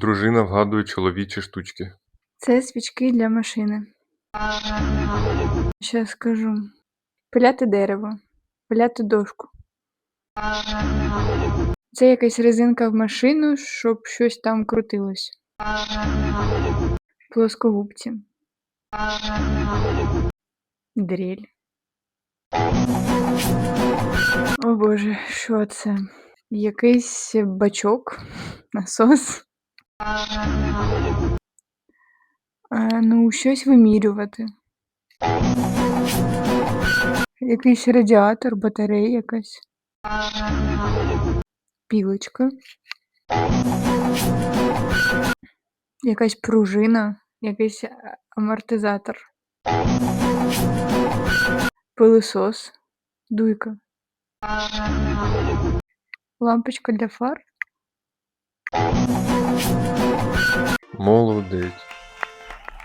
Дружина вгадує чоловічі штучки. Це свічки для машини. Щас скажу. Пиляти дерево. Пиляти дошку. Це якась резинка в машину, щоб щось там крутилось. Плоскогубці. Дрель. О боже, що це? Якийсь бачок, насос. Ну, щось вимірювати. Якийсь радіатор, батарея якась. Пілочка. Якась пружина, якийсь амортизатор. Пилосос. Дуйка. Лампочка для фар. Молодець.